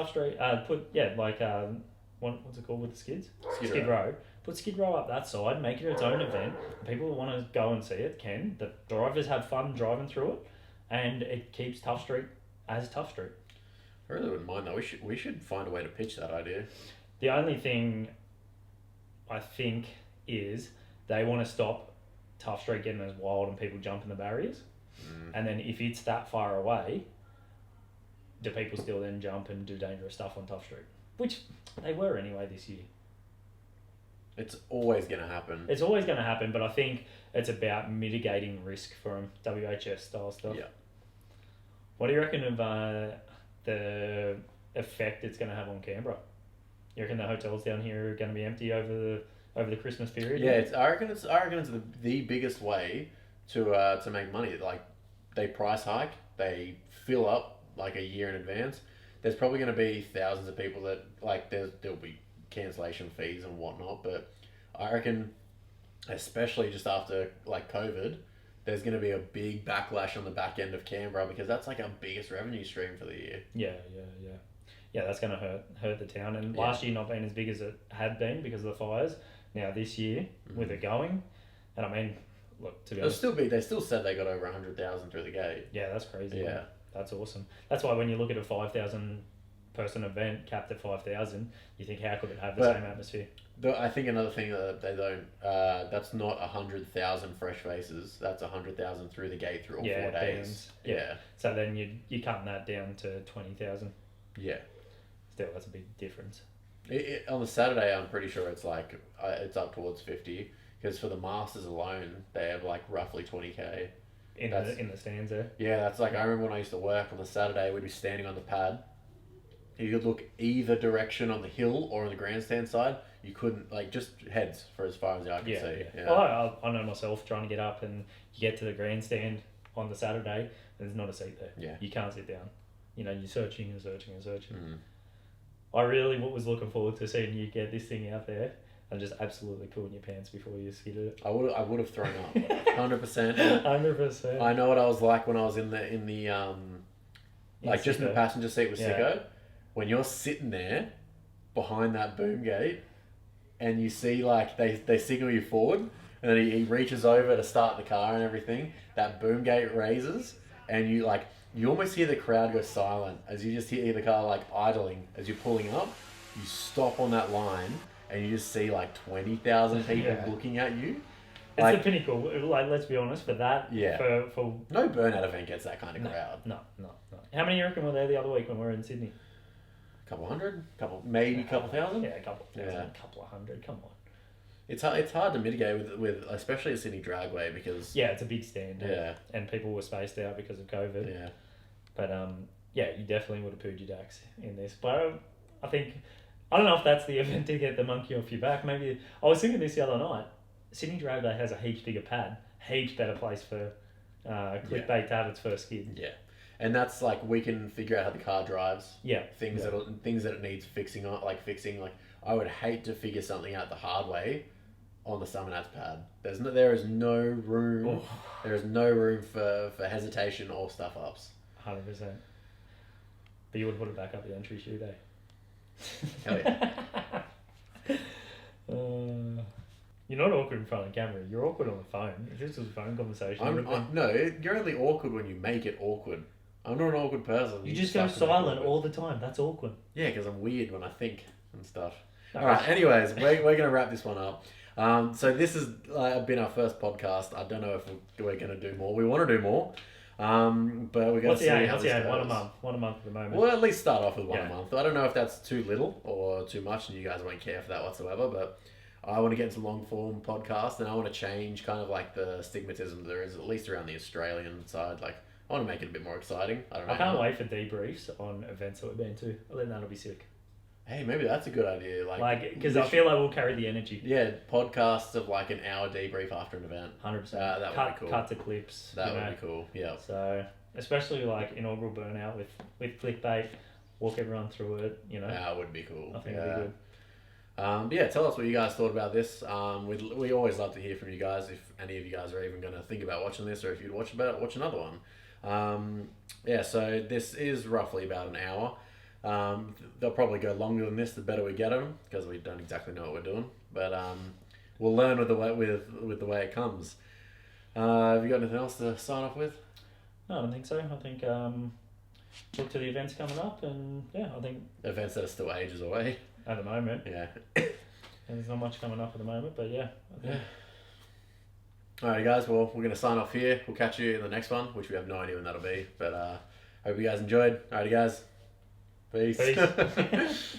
what's it called with the skids? Skid Row. Put Skid Row up that side, make it its own event. People who want to go and see it can. The drivers have fun driving through it, and it keeps Tough Street as Tough Street. I really wouldn't mind that. We should find a way to pitch that idea. The only thing I think is they want to stop Tough Street getting as wild and people jumping the barriers. And then if it's that far away, do people still then jump and do dangerous stuff on Tough Street? Which they were anyway this year. It's always going to happen. It's always going to happen, but I think it's about mitigating risk from WHS style stuff. Yeah. What do you reckon of the effect it's going to have on Canberra? You reckon the hotels down here are going to be empty over the Christmas period? Yeah, I reckon it's the biggest way to make money. Like they price hike, they fill up like a year in advance. There's probably going to be thousands of people that like there'll be cancellation fees and whatnot, but I reckon, especially just after like COVID, there's going to be a big backlash on the back end of Canberra because that's like our biggest revenue stream for the year. Yeah, that's going to hurt the town. And last year not being as big as it had been because of the fires. Now this year with it going, and I mean, look, to be honest, They still said they got over 100,000 through the gate. Yeah, that's crazy. Yeah, man. That's awesome. That's why when you look at a 5,000 person event capped at 5,000, you think how could it have the same atmosphere? I think another thing that they don't, that's not 100,000 fresh faces. That's 100,000 through the gate through all 4 days. Yeah. So then you're cutting that down to 20,000. Yeah. Still, that's a big difference. On the Saturday, I'm pretty sure it's like it's up towards 50 because for the Masters alone, they have like roughly 20k in the stands there. Yeah, that's like I remember when I used to work on the Saturday, we'd be standing on the pad. You could look either direction on the hill or on the grandstand side. You couldn't just heads for as far as the eye could see. Yeah. Well, I know myself trying to get up and you get to the grandstand on the Saturday, and there's not a seat there. Yeah. You can't sit down. You know, you're searching and searching and searching. Mm. I really was looking forward to seeing you get this thing out there and just absolutely pooing your pants before you skidded it. I would have thrown up. 100%. 100%. I know what I was like when I was in the just in the passenger seat with Sicko. When you're sitting there behind that boom gate and you see they signal you forward and then he reaches over to start the car and everything, that boom gate raises and you almost hear the crowd go silent as you just hear the car idling as you're pulling up. You stop on that line and you just see 20,000 people looking at you. It's the pinnacle. Let's be honest, for that. Yeah. For no burnout event gets that kind of crowd. No. How many you reckon were there the other week when we were in Sydney? Couple hundred, couple thousand. Yeah, a couple thousand, couple of hundred. Come on. It's hard to mitigate with especially a Sydney Dragway because it's a big stand. Yeah. And people were spaced out because of COVID. Yeah. But you definitely would have pooed your dacks in this. But I don't know if that's the event to get the monkey off your back. Maybe I was thinking this the other night. Sydney Dragway has a heaps bigger pad, heaps better place for clickbait to have its first skid. Yeah. And that's we can figure out how the car drives. Yeah. Things that it needs fixing on, I would hate to figure something out the hard way on the Summernats pad. There is no room. Oh. There is no room for hesitation or stuff ups. 100%. But you would put it back up the entry chute, eh? Hell yeah. You're not awkward in front of the camera. You're awkward on the phone. If this was a phone conversation, no, you're only awkward when you make it awkward. I'm not an awkward person. You just go silent all the time. That's awkward. Yeah, because I'm weird when I think and stuff. No. All right. Anyways, we're going to wrap this one up. So this has been our first podcast. I don't know if we're going to do more. We want to do more. But we're going to see how this goes. One a month at the moment. We'll at least start off with one a month. I don't know if that's too little or too much, and you guys won't care for that whatsoever. But I want to get into long form podcast, and I want to change kind of the stigmatism there is at least around the Australian side. I want to make it a bit more exciting. I don't know. I can't wait for debriefs on events that we've been to. I think that'll be sick. Hey, maybe that's a good idea. Like, because I feel like we'll carry the energy. Yeah, podcasts of like an hour debrief after an event. 100%. That would be cool. Cut to clips. That would be cool. Yeah. So, especially like inaugural burnout with clickbait, walk everyone through it. That would be cool. I think it'd be good. Tell us what you guys thought about this. We always love to hear from you guys if any of you guys are even going to think about watching this, or if you'd watch another one. So this is roughly about an hour. They'll probably go longer than this the better we get them, because we don't exactly know what we're doing. But we'll learn with the way it comes. Have you got anything else to sign off with? No, I don't think so. I think look to the events coming up, and I think events that are still ages away. At the moment. Yeah. There's not much coming up at the moment, but yeah. Alright guys, well, we're going to sign off here. We'll catch you in the next one, which we have no idea when that'll be. But hope you guys enjoyed. Alrighty guys. Peace.